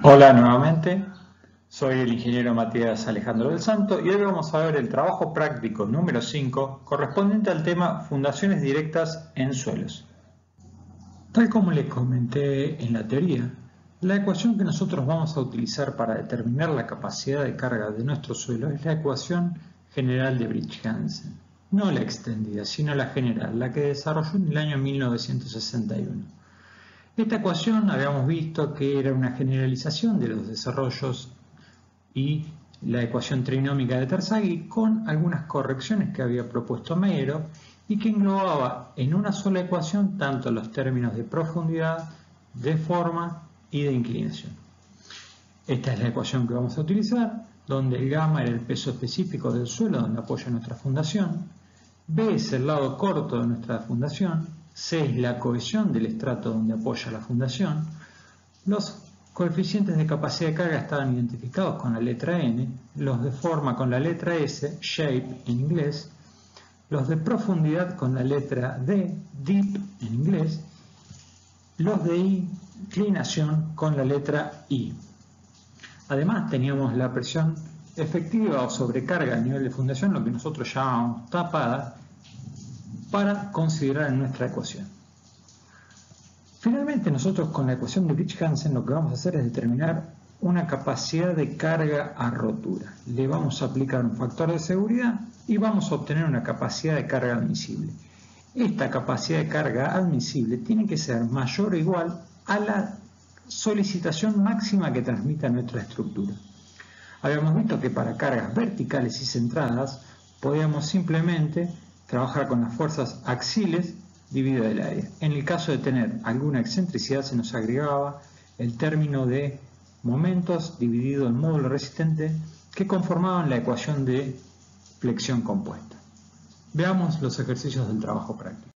Hola nuevamente, soy el ingeniero Matías Alejandro del Santo y hoy vamos a ver el trabajo práctico número 5 correspondiente al tema fundaciones directas en suelos. Tal como les comenté en la teoría, la ecuación que nosotros vamos a utilizar para determinar la capacidad de carga de nuestro suelo es la ecuación general de Briggs-Hansen, no la extendida, sino la general, la que desarrolló en el año 1961. Esta ecuación habíamos visto que era una generalización de los desarrollos y la ecuación trinómica de Terzaghi con algunas correcciones que había propuesto Meiro y que englobaba en una sola ecuación tanto los términos de profundidad, de forma y de inclinación. Esta es la ecuación que vamos a utilizar, donde el gamma era el peso específico del suelo donde apoya nuestra fundación, B es el lado corto de nuestra fundación, C es la cohesión del estrato donde apoya la fundación, los coeficientes de capacidad de carga estaban identificados con la letra N, los de forma con la letra S, shape en inglés, los de profundidad con la letra D, deep en inglés, los de inclinación con la letra I. Además teníamos la presión efectiva o sobrecarga a nivel de fundación, lo que nosotros llamamos tapada, para considerar en nuestra ecuación. Finalmente nosotros con la ecuación de Briggs-Hansen lo que vamos a hacer es determinar una capacidad de carga a rotura. Le vamos a aplicar un factor de seguridad y vamos a obtener una capacidad de carga admisible. Esta capacidad de carga admisible tiene que ser mayor o igual a la solicitación máxima que transmita nuestra estructura. Habíamos visto que para cargas verticales y centradas podíamos simplemente trabajar con las fuerzas axiles dividido del área. En el caso de tener alguna excentricidad se nos agregaba el término de momentos dividido en módulo resistente que conformaban la ecuación de flexión compuesta. Veamos los ejercicios del trabajo práctico.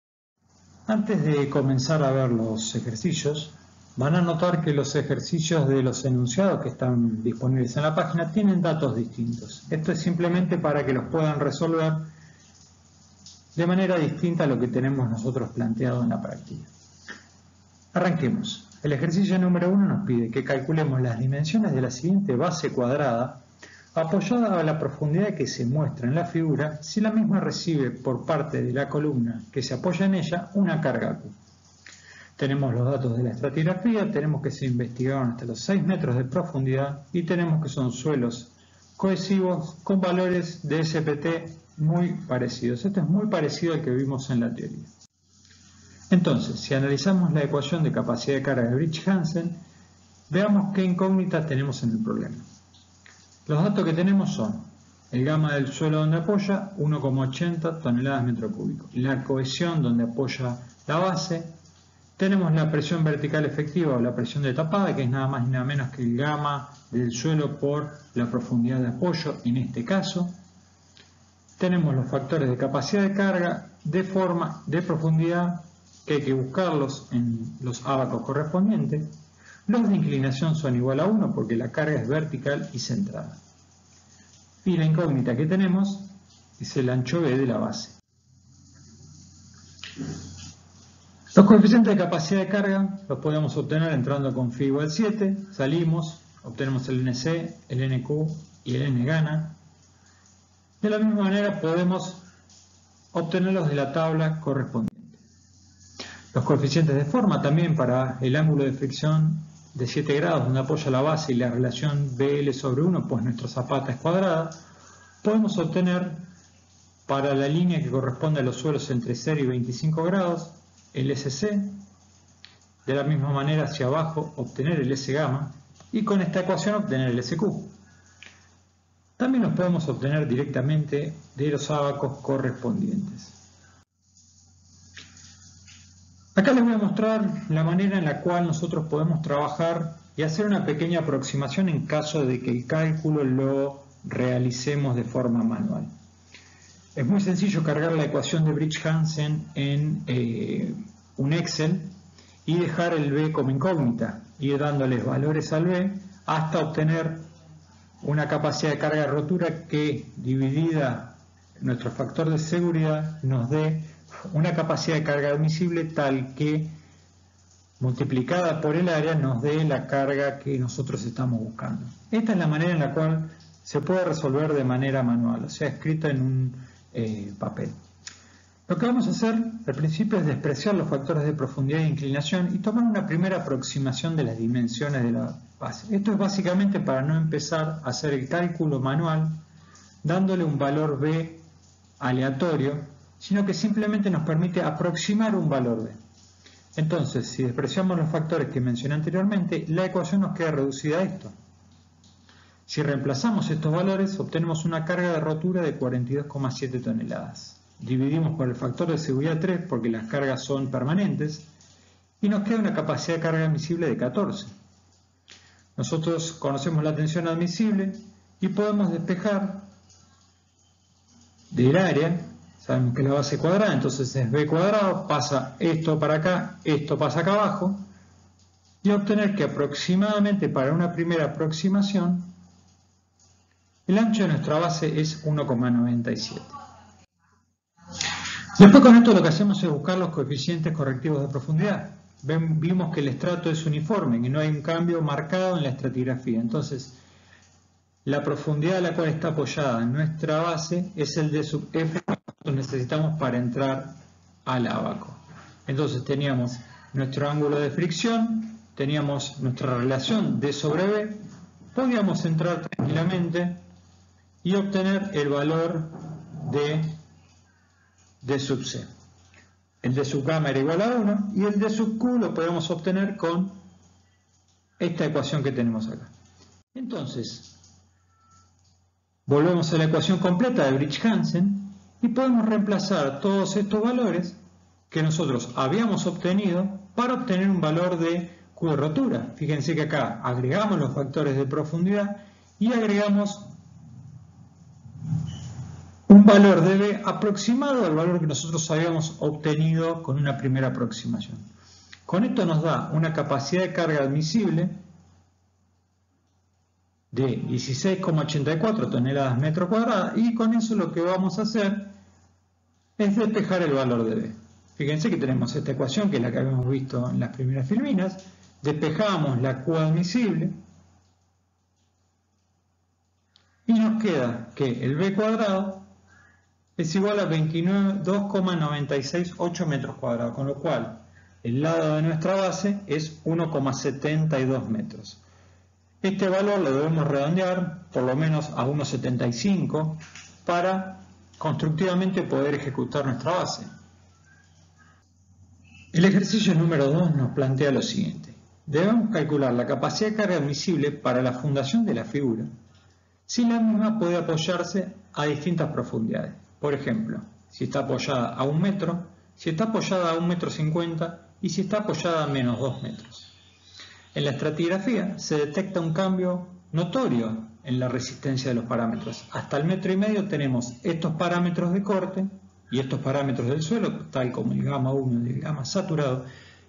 Antes de comenzar a ver los ejercicios, van a notar que los ejercicios de los enunciados que están disponibles en la página tienen datos distintos. Esto es simplemente para que los puedan resolver de manera distinta a lo que tenemos nosotros planteado en la práctica. Arranquemos. El ejercicio número 1 nos pide que calculemos las dimensiones de la siguiente base cuadrada apoyada a la profundidad que se muestra en la figura si la misma recibe por parte de la columna que se apoya en ella una carga Q. Tenemos los datos de la estratigrafía, tenemos que se investigaron hasta los 6 metros de profundidad y tenemos que son suelos cohesivos con valores de SPT muy parecidos. Esto es muy parecido al que vimos en la teoría. Entonces, si analizamos la ecuación de capacidad de carga de Briggs-Hansen, veamos qué incógnitas tenemos en el problema. Los datos que tenemos son el gamma del suelo donde apoya, 1,80 toneladas metro cúbico. La cohesión donde apoya la base. Tenemos la presión vertical efectiva o la presión de tapada, que es nada más y nada menos que el gamma del suelo por la profundidad de apoyo en este caso. Tenemos los factores de capacidad de carga, de forma, de profundidad, que hay que buscarlos en los ábacos correspondientes. Los de inclinación son igual a 1 porque la carga es vertical y centrada. Y la incógnita que tenemos es el ancho B de la base. Los coeficientes de capacidad de carga los podemos obtener entrando con phi igual 7, salimos, obtenemos el NC, el NQ y el N gana. De la misma manera podemos obtenerlos de la tabla correspondiente. Los coeficientes de forma también para el ángulo de fricción de 7 grados donde apoya la base y la relación BL sobre 1, pues nuestra zapata es cuadrada, podemos obtener para la línea que corresponde a los suelos entre 0 y 25 grados el SC, de la misma manera hacia abajo obtener el S gamma y con esta ecuación obtener el SQ. También los podemos obtener directamente de los ábacos correspondientes. Acá les voy a mostrar la manera en la cual nosotros podemos trabajar y hacer una pequeña aproximación en caso de que el cálculo lo realicemos de forma manual. Es muy sencillo cargar la ecuación de Briggs-Hansen en un Excel y dejar el B como incógnita, ir dándoles valores al B hasta obtener una capacidad de carga de rotura que, dividida nuestro factor de seguridad, nos dé una capacidad de carga admisible tal que multiplicada por el área nos dé la carga que nosotros estamos buscando. Esta es la manera en la cual se puede resolver de manera manual, o sea, escrita en un papel. Lo que vamos a hacer al principio es despreciar los factores de profundidad e inclinación y tomar una primera aproximación de las dimensiones de la base. Esto es básicamente para no empezar a hacer el cálculo manual dándole un valor B aleatorio, sino que simplemente nos permite aproximar un valor B. Entonces, si despreciamos los factores que mencioné anteriormente, la ecuación nos queda reducida a esto. Si reemplazamos estos valores, obtenemos una carga de rotura de 42,7 toneladas. Dividimos por el factor de seguridad 3 porque las cargas son permanentes y nos queda una capacidad de carga admisible de 14. Nosotros conocemos la tensión admisible y podemos despejar del área, sabemos que es la base cuadrada, entonces es B cuadrado, pasa esto para acá, esto pasa acá abajo y obtener que aproximadamente para una primera aproximación el ancho de nuestra base es 1,97. Después con esto lo que hacemos es buscar los coeficientes correctivos de profundidad. Vimos que el estrato es uniforme, que no hay un cambio marcado en la estratigrafía. Entonces, la profundidad a la cual está apoyada nuestra base es el D sub F que necesitamos para entrar al ábaco. Entonces teníamos nuestro ángulo de fricción, teníamos nuestra relación D sobre B, podíamos entrar tranquilamente y obtener el valor de D sub C. El D sub gamma era igual a 1 y el D sub Q lo podemos obtener con esta ecuación que tenemos acá. Entonces, volvemos a la ecuación completa de Briggs-Hansen y podemos reemplazar todos estos valores que nosotros habíamos obtenido para obtener un valor de Q de rotura. Fíjense que acá agregamos los factores de profundidad y agregamos un valor de B aproximado al valor que nosotros habíamos obtenido con una primera aproximación. Con esto nos da una capacidad de carga admisible de 16,84 toneladas metro cuadrado y con eso lo que vamos a hacer es despejar el valor de B. Fíjense que tenemos esta ecuación que es la que habíamos visto en las primeras filminas, despejamos la Q admisible y nos queda que el B cuadrado es igual a 2,968 metros cuadrados, con lo cual el lado de nuestra base es 1,72 metros. Este valor lo debemos redondear por lo menos a 1,75 para constructivamente poder ejecutar nuestra base. El ejercicio número 2 nos plantea lo siguiente. Debemos calcular la capacidad de carga admisible para la fundación de la figura si la misma puede apoyarse a distintas profundidades. Por ejemplo, si está apoyada a 1 metro, si está apoyada a 1,50 m y si está apoyada a menos 2 metros. En la estratigrafía se detecta un cambio notorio en la resistencia de los parámetros. Hasta el 1,5 m tenemos estos parámetros de corte y estos parámetros del suelo, tal como el gamma 1 y el gamma saturado,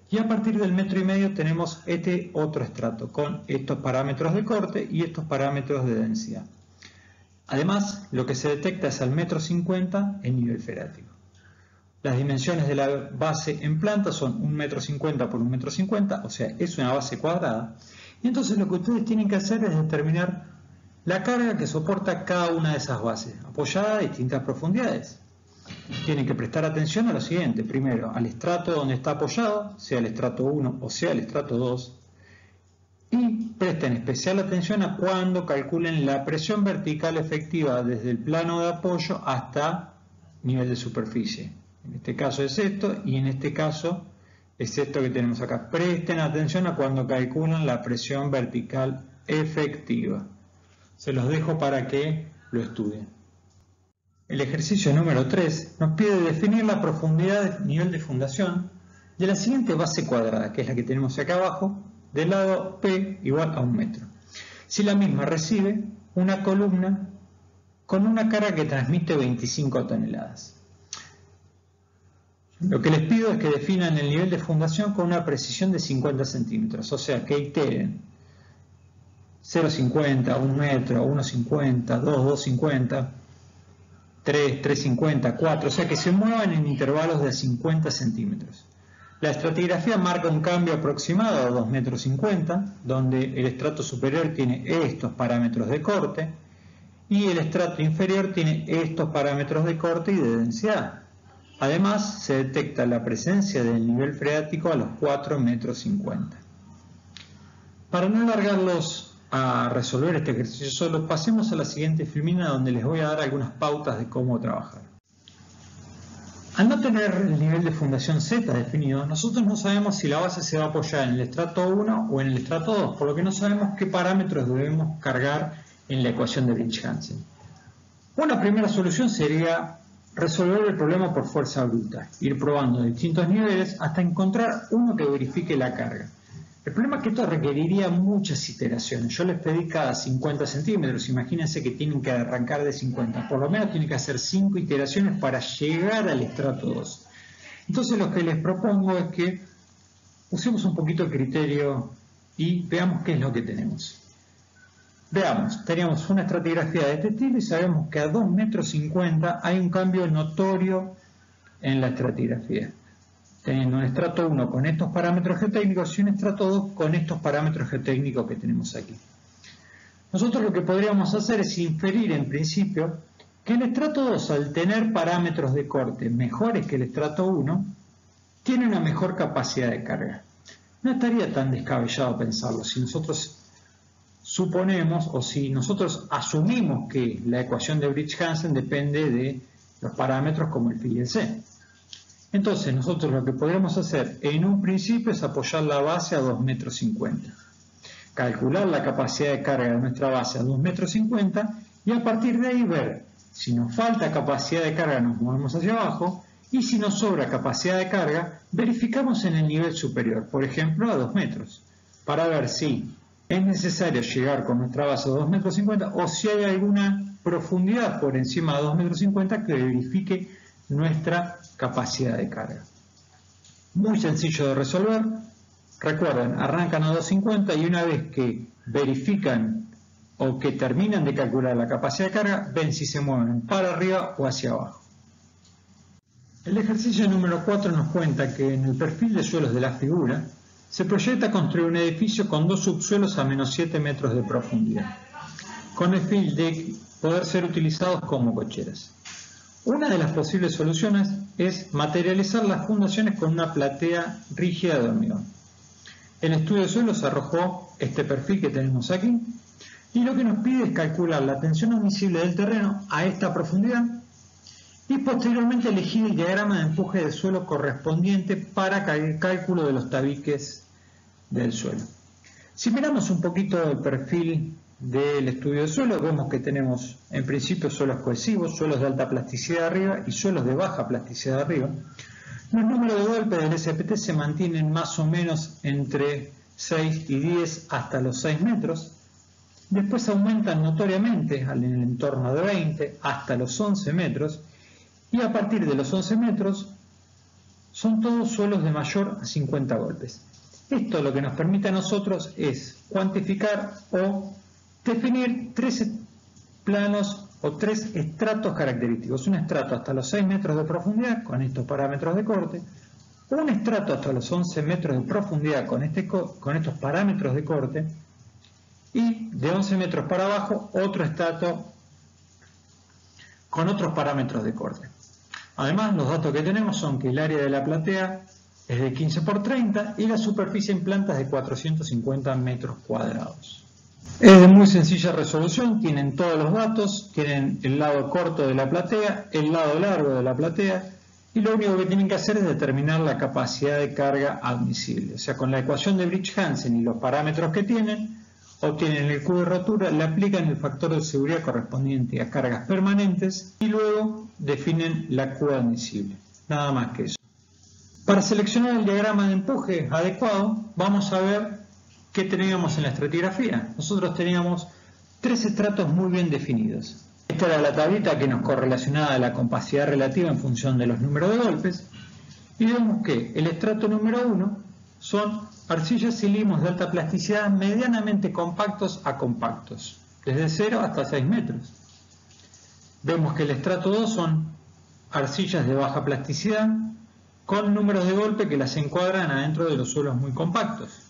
y a partir del 1,5 m tenemos este otro estrato con estos parámetros de corte y estos parámetros de densidad. Además, lo que se detecta es al 1,50 m el nivel freático. Las dimensiones de la base en planta son 1,50 m por 1,50 m, o sea, es una base cuadrada. Y entonces lo que ustedes tienen que hacer es determinar la carga que soporta cada una de esas bases, apoyada a distintas profundidades. Tienen que prestar atención a lo siguiente. Primero, al estrato donde está apoyado, sea el estrato 1 o sea el estrato 2. Y presten especial atención a cuando calculen la presión vertical efectiva desde el plano de apoyo hasta nivel de superficie. En este caso es esto y en este caso es esto que tenemos acá. Presten atención a cuando calculan la presión vertical efectiva. Se los dejo para que lo estudien. El ejercicio número 3 nos pide definir la profundidad de nivel de fundación de la siguiente base cuadrada, que es la que tenemos acá abajo, del lado P igual a 1 metro. Si la misma recibe una columna con una carga que transmite 25 toneladas. Lo que les pido es que definan el nivel de fundación con una precisión de 50 centímetros, o sea que iteren 0,50, 1 metro, 1,50, 2, 2,50, 3, 3,50, 4, o sea que se muevan en intervalos de 50 centímetros. La estratigrafía marca un cambio aproximado a 2,50 m, donde el estrato superior tiene estos parámetros de corte y el estrato inferior tiene estos parámetros de corte y de densidad. Además, se detecta la presencia del nivel freático a los 4,50 m. Para no alargarlos a resolver este ejercicio solo, pasemos a la siguiente filmina donde les voy a dar algunas pautas de cómo trabajar. Al no tener el nivel de fundación Z definido, nosotros no sabemos si la base se va a apoyar en el estrato 1 o en el estrato 2, por lo que no sabemos qué parámetros debemos cargar en la ecuación de Briggs-Hansen. Una primera solución sería resolver el problema por fuerza bruta, ir probando distintos niveles hasta encontrar uno que verifique la carga. El problema es que esto requeriría muchas iteraciones. Yo les pedí cada 50 centímetros, imagínense que tienen que arrancar de 50, por lo menos tienen que hacer 5 iteraciones para llegar al estrato 2. Entonces lo que les propongo es que usemos un poquito el criterio y veamos qué es lo que tenemos. Veamos, teníamos una estratigrafía de este estilo y sabemos que a 2,50 m hay un cambio notorio en la estratigrafía, teniendo un estrato 1 con estos parámetros geotécnicos y un estrato 2 con estos parámetros geotécnicos que tenemos aquí. Nosotros lo que podríamos hacer es inferir en principio que el estrato 2, al tener parámetros de corte mejores que el estrato 1, tiene una mejor capacidad de carga. No estaría tan descabellado pensarlo si nosotros suponemos o si nosotros asumimos que la ecuación de Briggs-Hansen depende de los parámetros como el phi y el c. Entonces nosotros lo que podemos hacer en un principio es apoyar la base a 2,50 m, calcular la capacidad de carga de nuestra base a 2,50 m y a partir de ahí ver si nos falta capacidad de carga, nos movemos hacia abajo, y si nos sobra capacidad de carga, verificamos en el nivel superior, por ejemplo a 2 metros, para ver si es necesario llegar con nuestra base a 2,50 m o si hay alguna profundidad por encima de 2,50 m que verifique nuestra capacidad de carga. Muy sencillo de resolver. Recuerden, arrancan a 2,50 y una vez que verifican o que terminan de calcular la capacidad de carga, ven si se mueven para arriba o hacia abajo. El ejercicio número 4 nos cuenta que en el perfil de suelos de la figura se proyecta construir un edificio con 2 subsuelos a menos 7 metros de profundidad, con el fin de poder ser utilizados como cocheras. Una de las posibles soluciones es materializar las fundaciones con una platea rígida de hormigón. El estudio de suelos arrojó este perfil que tenemos aquí y lo que nos pide es calcular la tensión admisible del terreno a esta profundidad y posteriormente elegir el diagrama de empuje del suelo correspondiente para el cálculo de los tabiques del suelo. Si miramos un poquito el perfil del estudio de suelo, vemos que tenemos en principio suelos cohesivos, suelos de alta plasticidad arriba y suelos de baja plasticidad arriba. Los números de golpe del SPT se mantienen más o menos entre 6 y 10 hasta los 6 metros. Después aumentan notoriamente en el entorno de 20 hasta los 11 metros y a partir de los 11 metros son todos suelos de mayor a 50 golpes. Esto lo que nos permite a nosotros es cuantificar o definir 3 planos o 3 estratos característicos. Un estrato hasta los 6 metros de profundidad con estos parámetros de corte, un estrato hasta los 11 metros de profundidad con estos parámetros de corte y de 11 metros para abajo otro estrato con otros parámetros de corte. Además, los datos que tenemos son que el área de la platea es de 15 por 30 y la superficie en planta es de 450 metros cuadrados. Es de muy sencilla resolución, tienen todos los datos, tienen el lado corto de la platea, el lado largo de la platea y lo único que tienen que hacer es determinar la capacidad de carga admisible. O sea, con la ecuación de Briggs-Hansen y los parámetros que tienen, obtienen el Q de rotura, le aplican el factor de seguridad correspondiente a cargas permanentes y luego definen la Q admisible. Nada más que eso. Para seleccionar el diagrama de empuje adecuado, vamos a ver qué teníamos en la estratigrafía. Nosotros teníamos 3 estratos muy bien definidos. Esta era la tablita que nos correlacionaba la capacidad relativa en función de los números de golpes. Y vemos que el estrato número 1 son arcillas y limos de alta plasticidad medianamente compactos a compactos, desde 0 hasta 6 metros. Vemos que el estrato 2 son arcillas de baja plasticidad, con números de golpe que las encuadran adentro de los suelos muy compactos.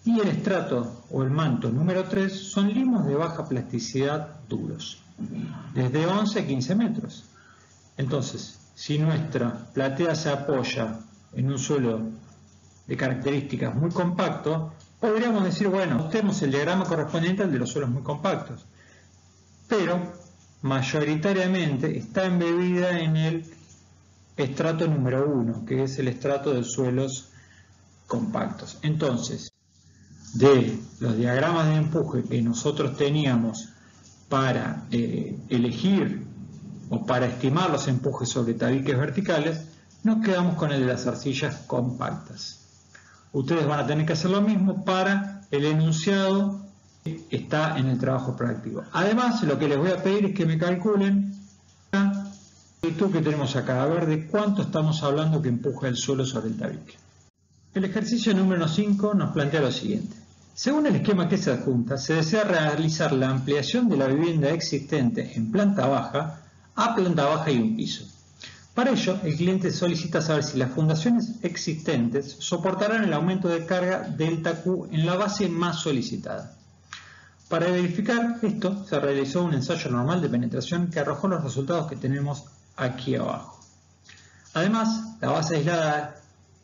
Y el estrato o el manto número 3 son limos de baja plasticidad duros, desde 11 a 15 metros. Entonces, si nuestra platea se apoya en un suelo de características muy compacto, podríamos decir, bueno, tenemos el diagrama correspondiente al de los suelos muy compactos, pero mayoritariamente está embebida en el estrato número 1, que es el estrato de suelos compactos. Entonces, de los diagramas de empuje que nosotros teníamos para elegir o para estimar los empujes sobre tabiques verticales, nos quedamos con el de las arcillas compactas. Ustedes van a tener que hacer lo mismo para el enunciado que está en el trabajo práctico. Además, lo que les voy a pedir es que me calculen la longitud que tenemos acá, a ver de cuánto estamos hablando que empuja el suelo sobre el tabique. El ejercicio número 5 nos plantea lo siguiente. Según el esquema que se adjunta, se desea realizar la ampliación de la vivienda existente en planta baja a planta baja y un piso. Para ello, el cliente solicita saber si las fundaciones existentes soportarán el aumento de carga delta Q en la base más solicitada. Para verificar esto, se realizó un ensayo normal de penetración que arrojó los resultados que tenemos aquí abajo. Además, la base aislada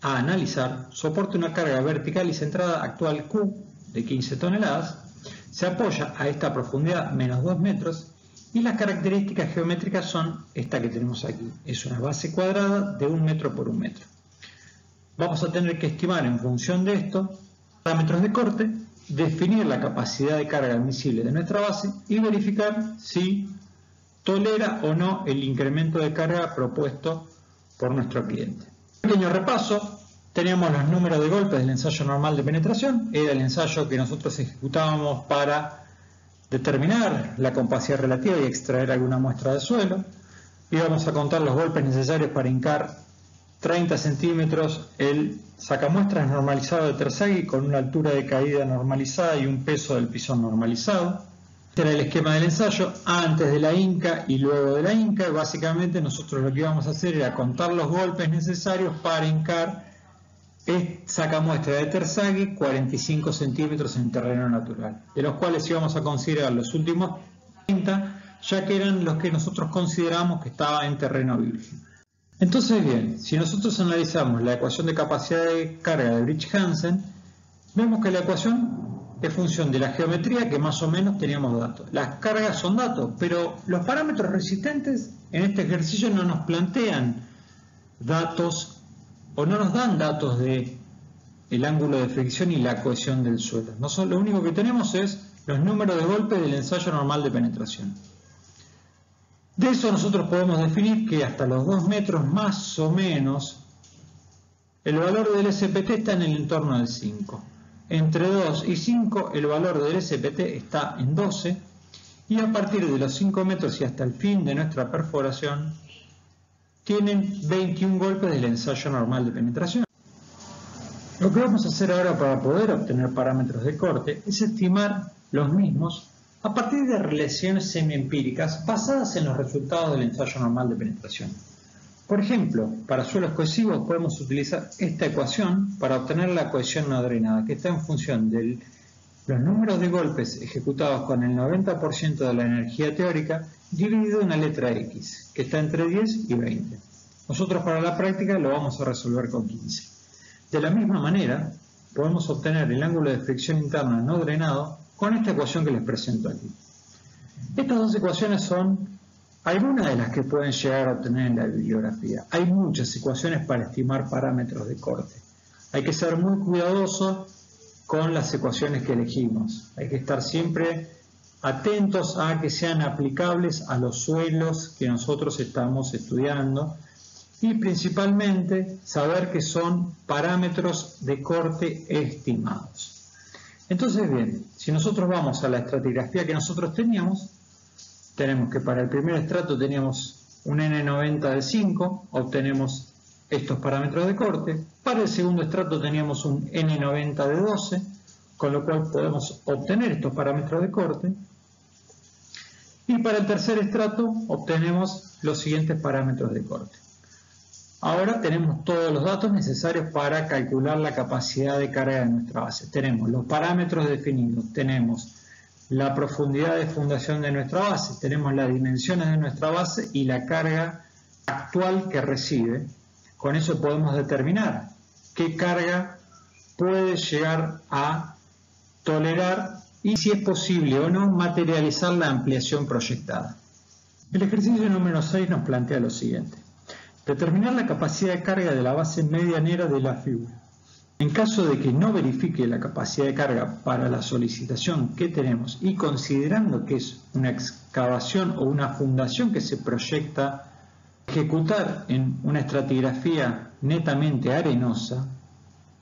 a analizar soporta una carga vertical y centrada actual Q de 15 toneladas, se apoya a esta profundidad menos 2 metros y las características geométricas son esta que tenemos aquí. Es una base cuadrada de 1 metro por 1 metro. Vamos a tener que estimar en función de esto parámetros de corte, definir la capacidad de carga admisible de nuestra base y verificar si tolera o no el incremento de carga propuesto por nuestro cliente. Pequeño repaso. Teníamos los números de golpes del ensayo normal de penetración, era el ensayo que nosotros ejecutábamos para determinar la compacidad relativa y extraer alguna muestra de suelo. Íbamos a contar los golpes necesarios para hincar 30 centímetros el sacamuestras normalizado de Terzaghi con una altura de caída normalizada y un peso del pisón normalizado. Este era el esquema del ensayo antes de la hinca y luego de la hinca. Básicamente nosotros lo que íbamos a hacer era contar los golpes necesarios para hincar sacamuestra de Terzaghi 45 centímetros en terreno natural, de los cuales íbamos a considerar los últimos 30, ya que eran los que nosotros consideramos que estaba en terreno virgen. Entonces bien, si nosotros analizamos la ecuación de capacidad de carga de Briggs-Hansen, vemos que la ecuación es función de la geometría que más o menos teníamos datos. Las cargas son datos, pero los parámetros resistentes en este ejercicio no nos plantean datos o no nos dan datos de el ángulo de fricción y la cohesión del suelo. Lo único que tenemos es los números de golpe del ensayo normal de penetración. De eso nosotros podemos definir que hasta los 2 metros más o menos el valor del SPT está en el entorno del 5. Entre 2 y 5 el valor del SPT está en 12 y a partir de los 5 metros y hasta el fin de nuestra perforación tienen 21 golpes del ensayo normal de penetración. Lo que vamos a hacer ahora para poder obtener parámetros de corte es estimar los mismos a partir de relaciones semiempíricas basadas en los resultados del ensayo normal de penetración. Por ejemplo, para suelos cohesivos podemos utilizar esta ecuación para obtener la cohesión no drenada, que está en función de los números de golpes ejecutados con el 90% de la energía teórica dividido en una letra X, que está entre 10 y 20. Nosotros para la práctica lo vamos a resolver con 15. De la misma manera, podemos obtener el ángulo de fricción interna no drenado con esta ecuación que les presento aquí. Estas dos ecuaciones son algunas de las que pueden llegar a obtener en la bibliografía. Hay muchas ecuaciones para estimar parámetros de corte. Hay que ser muy cuidadoso con las ecuaciones que elegimos. Hay que estar siempre atentos a que sean aplicables a los suelos que nosotros estamos estudiando y principalmente saber que son parámetros de corte estimados. Entonces bien, si nosotros vamos a la estratigrafía que nosotros teníamos, tenemos que para el primer estrato teníamos un N90 de 5, obtenemos estos parámetros de corte. Para el segundo estrato teníamos un N90 de 12, con lo cual podemos obtener estos parámetros de corte. Y para el tercer estrato obtenemos los siguientes parámetros de corte. Ahora tenemos todos los datos necesarios para calcular la capacidad de carga de nuestra base. Tenemos los parámetros definidos, tenemos la profundidad de fundación de nuestra base, tenemos las dimensiones de nuestra base y la carga actual que recibe. Con eso podemos determinar qué carga puede llegar a tolerar y si es posible o no materializar la ampliación proyectada. El ejercicio número 6 nos plantea lo siguiente. Determinar la capacidad de carga de la base medianera de la figura. En caso de que no verifique la capacidad de carga para la solicitación que tenemos y considerando que es una excavación o una fundación que se proyecta ejecutar en una estratigrafía netamente arenosa,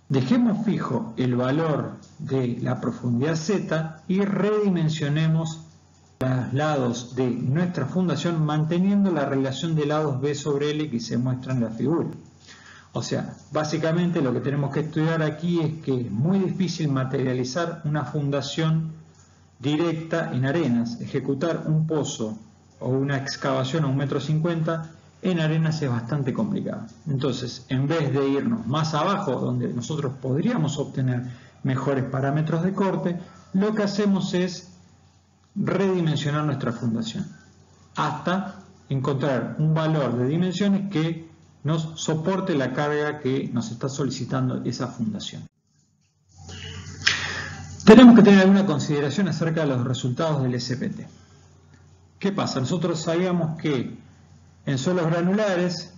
dejemos fijo el valor de la profundidad Z y redimensionemos los lados de nuestra fundación manteniendo la relación de lados B sobre L que se muestra en la figura. O sea, básicamente lo que tenemos que estudiar aquí es que es muy difícil materializar una fundación directa en arenas. Ejecutar un pozo o una excavación a 1,50 m en arenas es bastante complicado. Entonces, en vez de irnos más abajo, donde nosotros podríamos obtener mejores parámetros de corte, lo que hacemos es redimensionar nuestra fundación hasta encontrar un valor de dimensiones que nos soporte la carga que nos está solicitando esa fundación. Tenemos que tener alguna consideración acerca de los resultados del SPT. ¿Qué pasa? Nosotros sabíamos que en suelos granulares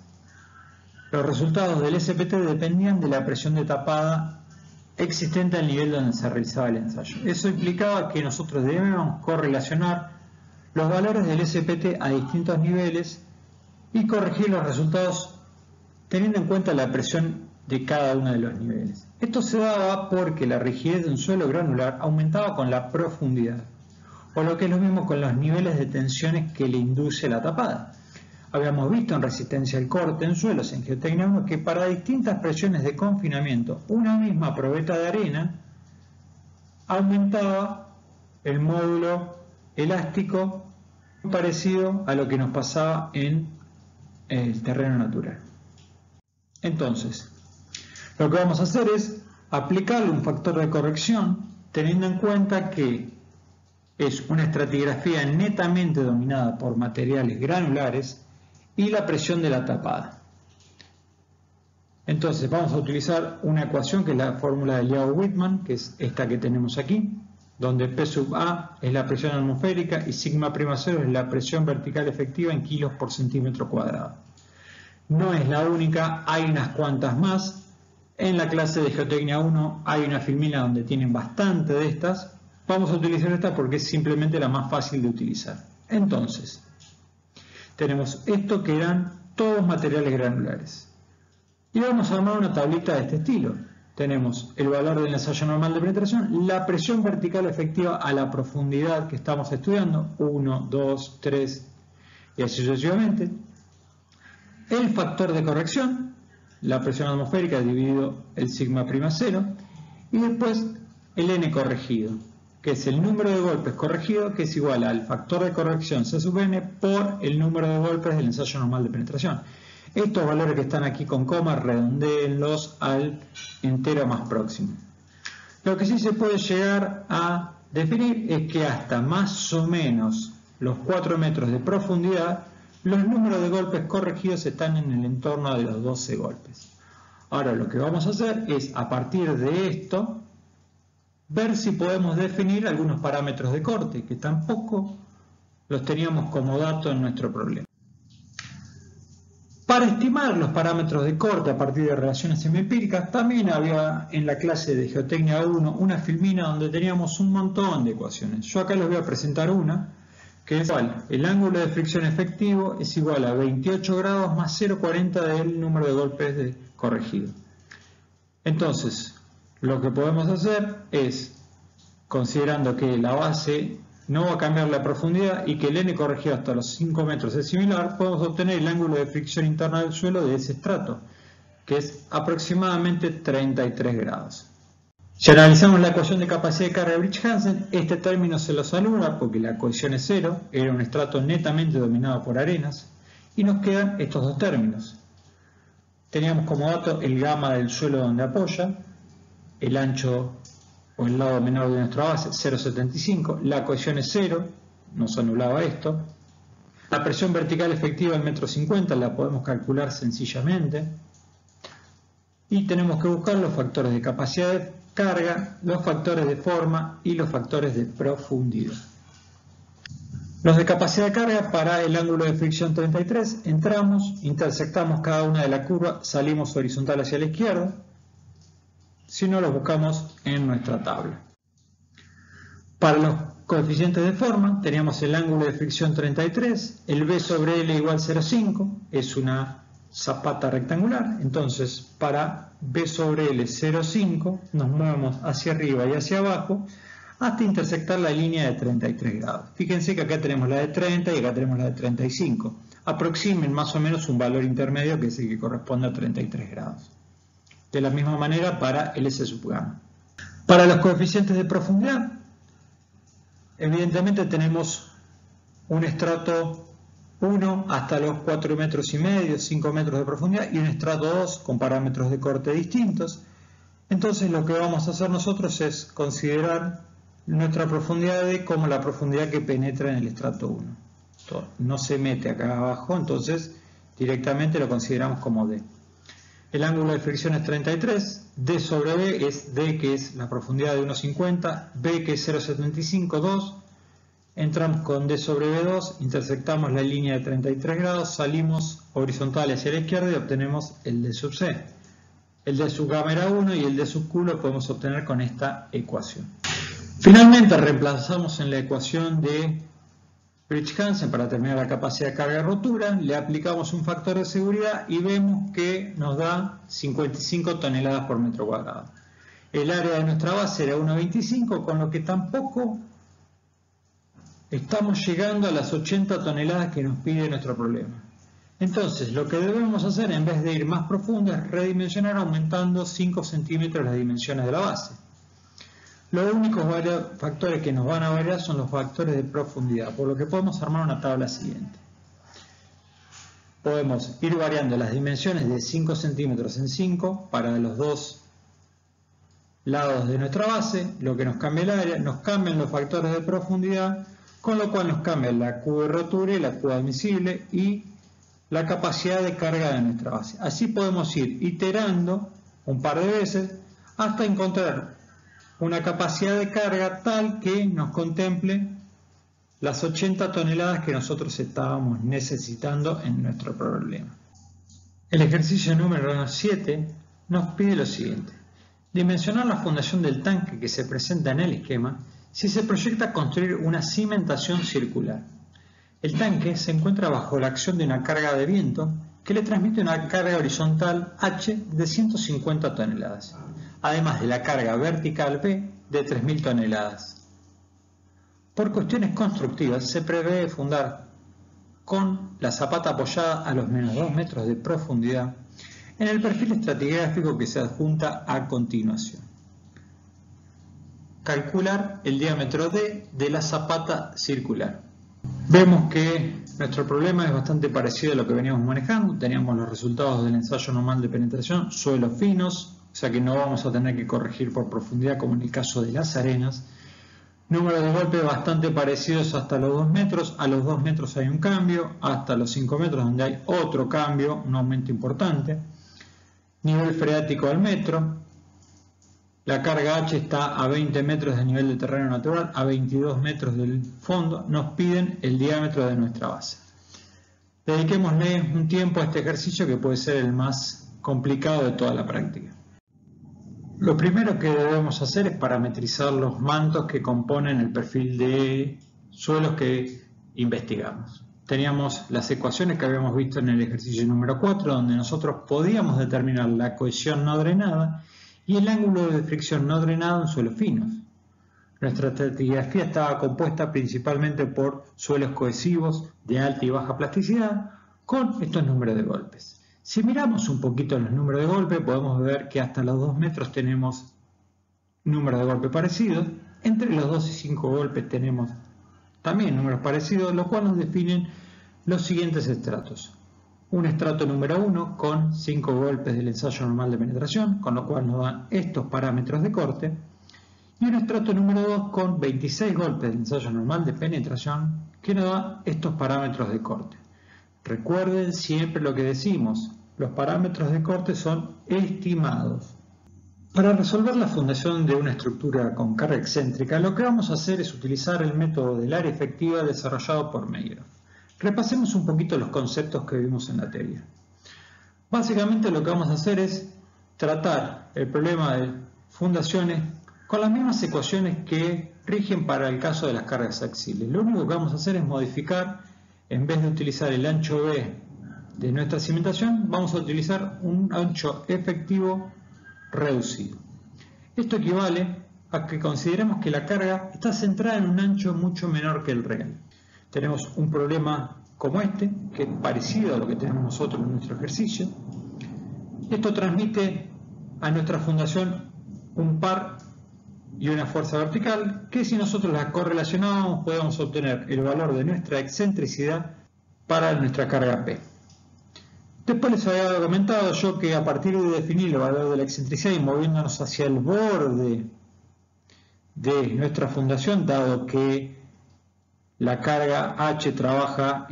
los resultados del SPT dependían de la presión de tapada existente al nivel donde se realizaba el ensayo. Eso implicaba que nosotros debíamos correlacionar los valores del SPT a distintos niveles y corregir los resultados teniendo en cuenta la presión de cada uno de los niveles. Esto se daba porque la rigidez de un suelo granular aumentaba con la profundidad, o lo que es lo mismo con los niveles de tensiones que le induce la tapada. Habíamos visto en resistencia al corte en suelos en Geotecnia 1 que para distintas presiones de confinamiento, una misma probeta de arena aumentaba el módulo elástico parecido a lo que nos pasaba en el terreno natural. Entonces, lo que vamos a hacer es aplicarle un factor de corrección teniendo en cuenta que es una estratigrafía netamente dominada por materiales granulares y la presión de la tapada. Entonces vamos a utilizar una ecuación que es la fórmula de Leao-Whitman, que es esta que tenemos aquí, donde P sub A es la presión atmosférica y sigma prima 0 es la presión vertical efectiva en kilos por centímetro cuadrado. No es la única, hay unas cuantas más. En la clase de Geotecnia 1 hay una filmina donde tienen bastante de estas. Vamos a utilizar esta porque es simplemente la más fácil de utilizar. Entonces, tenemos esto que eran todos materiales granulares. Y vamos a armar una tablita de este estilo. Tenemos el valor del ensayo normal de penetración, la presión vertical efectiva a la profundidad que estamos estudiando, 1, 2, 3 y así sucesivamente. El factor de corrección, la presión atmosférica dividido el sigma prima 0, y después el n corregido, que es el número de golpes corregido, que es igual al factor de corrección C sub n por el número de golpes del ensayo normal de penetración. Estos valores que están aquí con coma, redondéenlos al entero más próximo. Lo que sí se puede llegar a definir es que hasta más o menos los 4 metros de profundidad, los números de golpes corregidos están en el entorno de los 12 golpes. Ahora lo que vamos a hacer es, a partir de esto, ver si podemos definir algunos parámetros de corte, que tampoco los teníamos como dato en nuestro problema. Para estimar los parámetros de corte a partir de relaciones semiempíricas, también había en la clase de Geotecnia 1 una filmina donde teníamos un montón de ecuaciones. Yo acá les voy a presentar una, que es igual, el ángulo de fricción efectivo es igual a 28 grados más 0,40 del número de golpes corregido. Entonces, lo que podemos hacer es, considerando que la base no va a cambiar la profundidad y que el n corregido hasta los 5 metros es similar, podemos obtener el ángulo de fricción interna del suelo de ese estrato, que es aproximadamente 33 grados. Si analizamos la ecuación de capacidad de carga de Briggs-Hansen, este término se los anula porque la cohesión es 0, era un estrato netamente dominado por arenas, y nos quedan estos dos términos. Teníamos como dato el gamma del suelo donde apoya, el ancho o el lado menor de nuestra base 0,75, la cohesión es 0, nos anulaba esto. La presión vertical efectiva en 1,50 m la podemos calcular sencillamente. Y tenemos que buscar los factores de capacidad de carga, los factores de forma y los factores de profundidad. Los de capacidad de carga para el ángulo de fricción 33, entramos, intersectamos cada una de las curvas, salimos horizontal hacia la izquierda. Si no, los buscamos en nuestra tabla. Para los coeficientes de forma, teníamos el ángulo de fricción 33, el B sobre L igual 0,5, es una zapata rectangular, entonces para B sobre L 0,5 nos movemos hacia arriba y hacia abajo hasta intersectar la línea de 33 grados. Fíjense que acá tenemos la de 30 y acá tenemos la de 35. Aproximen más o menos un valor intermedio que es el que corresponde a 33 grados. De la misma manera para el S sub gamma. Para los coeficientes de profundidad, evidentemente tenemos un estrato 1 hasta los 4,5 metros, 5 metros de profundidad y un estrato 2 con parámetros de corte distintos. Entonces lo que vamos a hacer nosotros es considerar nuestra profundidad D como la profundidad que penetra en el estrato 1. Esto no se mete acá abajo, entonces directamente lo consideramos como D. El ángulo de fricción es 33, D sobre B es D, que es la profundidad de 1,50, B que es 0,75, 2. Entramos con D sobre B2, intersectamos la línea de 33 grados, salimos horizontal hacia la izquierda y obtenemos el D sub C. El D sub gamma era 1 y el D sub Q lo podemos obtener con esta ecuación. Finalmente reemplazamos en la ecuación de Briggs-Hansen para determinar la capacidad de carga de rotura, le aplicamos un factor de seguridad y vemos que nos da 55 toneladas por metro cuadrado. El área de nuestra base era 1,25, con lo que tampoco estamos llegando a las 80 toneladas que nos pide nuestro problema. Entonces, lo que debemos hacer en vez de ir más profundo es redimensionar aumentando 5 centímetros las dimensiones de la base. Los únicos factores que nos van a variar son los factores de profundidad, por lo que podemos armar una tabla siguiente. Podemos ir variando las dimensiones de 5 centímetros en 5 para los dos lados de nuestra base, lo que nos cambia el área, nos cambian los factores de profundidad, con lo cual nos cambia la Q de rotura y la Q admisible y la capacidad de carga de nuestra base. Así podemos ir iterando un par de veces hasta encontrar una capacidad de carga tal que nos contemple las 80 toneladas que nosotros estábamos necesitando en nuestro problema. El ejercicio número 7 nos pide lo siguiente: dimensionar la fundación del tanque que se presenta en el esquema si se proyecta construir una cimentación circular. El tanque se encuentra bajo la acción de una carga de viento que le transmite una carga horizontal H de 150 toneladas. Además de la carga vertical B de 3.000 toneladas. Por cuestiones constructivas se prevé fundar con la zapata apoyada a los menos 2 metros de profundidad en el perfil estratigráfico que se adjunta a continuación. Calcular el diámetro D de la zapata circular. Vemos que nuestro problema es bastante parecido a lo que veníamos manejando. Teníamos los resultados del ensayo normal de penetración, suelos finos, o sea que no vamos a tener que corregir por profundidad como en el caso de las arenas. Números de golpe bastante parecidos hasta los 2 metros, a los 2 metros hay un cambio, hasta los 5 metros donde hay otro cambio, un aumento importante. Nivel freático al metro, la carga H está a 20 metros del nivel de terreno natural, a 22 metros del fondo, nos piden el diámetro de nuestra base. Dediquémosle un tiempo a este ejercicio que puede ser el más complicado de toda la práctica. Lo primero que debemos hacer es parametrizar los mantos que componen el perfil de suelos que investigamos. Teníamos las ecuaciones que habíamos visto en el ejercicio número 4, donde nosotros podíamos determinar la cohesión no drenada y el ángulo de fricción no drenado en suelos finos. Nuestra estratigrafía estaba compuesta principalmente por suelos cohesivos de alta y baja plasticidad con estos números de golpes. Si miramos un poquito los números de golpe, podemos ver que hasta los 2 metros tenemos números de golpe parecidos. Entre los 2 y 5 golpes tenemos también números parecidos, lo cual nos definen los siguientes estratos. un estrato número 1 con 5 golpes del ensayo normal de penetración, con lo cual nos dan estos parámetros de corte, y un estrato número 2 con 26 golpes del ensayo normal de penetración, que nos da estos parámetros de corte. Recuerden siempre lo que decimos, los parámetros de corte son estimados. Para resolver la fundación de una estructura con carga excéntrica, lo que vamos a hacer es utilizar el método del área efectiva desarrollado por Meyerhof. Repasemos un poquito los conceptos que vimos en la teoría. Básicamente lo que vamos a hacer es tratar el problema de fundaciones con las mismas ecuaciones que rigen para el caso de las cargas axiales. Lo único que vamos a hacer es modificar, en vez de utilizar el ancho B de nuestra cimentación, vamos a utilizar un ancho efectivo reducido. Esto equivale a que consideremos que la carga está centrada en un ancho mucho menor que el real. Tenemos un problema como este, que es parecido a lo que tenemos nosotros en nuestro ejercicio. Esto transmite a nuestra fundación un par y una fuerza vertical, que si nosotros las correlacionamos podemos obtener el valor de nuestra excentricidad para nuestra carga P. Después les había comentado yo que a partir de definir el valor de la excentricidad y moviéndonos hacia el borde de nuestra fundación, dado que la carga H trabaja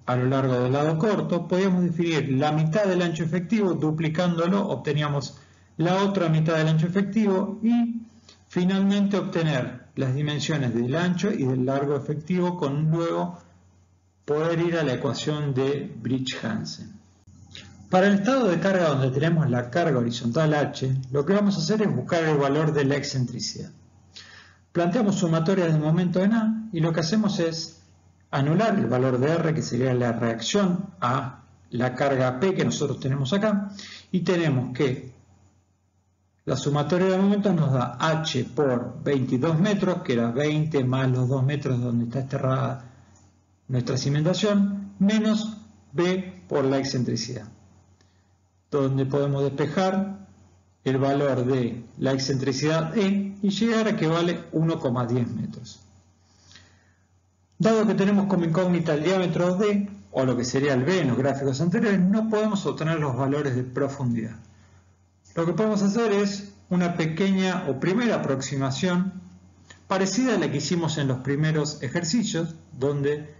a lo largo del lado corto, podíamos definir la mitad del ancho efectivo, duplicándolo obteníamos la otra mitad del ancho efectivo y finalmente obtener las dimensiones del ancho y del largo efectivo con luego poder ir a la ecuación de Briggs-Hansen. Para el estado de carga donde tenemos la carga horizontal H, lo que vamos a hacer es buscar el valor de la excentricidad. Planteamos sumatorias de momento en A y lo que hacemos es anular el valor de R, que sería la reacción a la carga P que nosotros tenemos acá, y tenemos que la sumatoria de momentos nos da H por 22 metros, que era 20 más los 2 metros donde está enterrada nuestra cimentación, menos B por la excentricidad, donde podemos despejar el valor de la excentricidad E y llegar a que vale 1,10 metros. Dado que tenemos como incógnita el diámetro D, o lo que sería el B en los gráficos anteriores, no podemos obtener los valores de profundidad. Lo que podemos hacer es una pequeña o primera aproximación parecida a la que hicimos en los primeros ejercicios, donde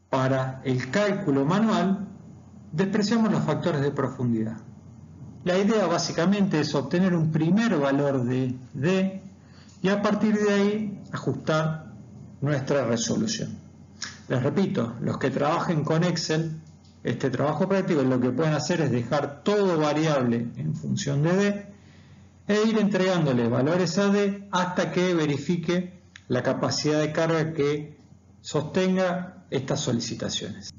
para el cálculo manual despreciamos los factores de profundidad. La idea básicamente es obtener un primer valor de D y a partir de ahí ajustar nuestra resolución. Les repito, los que trabajen con Excel, este trabajo práctico lo que pueden hacer es dejar todo variable en función de D e ir entregándole valores a D hasta que verifique la capacidad de carga que sostenga estas solicitaciones.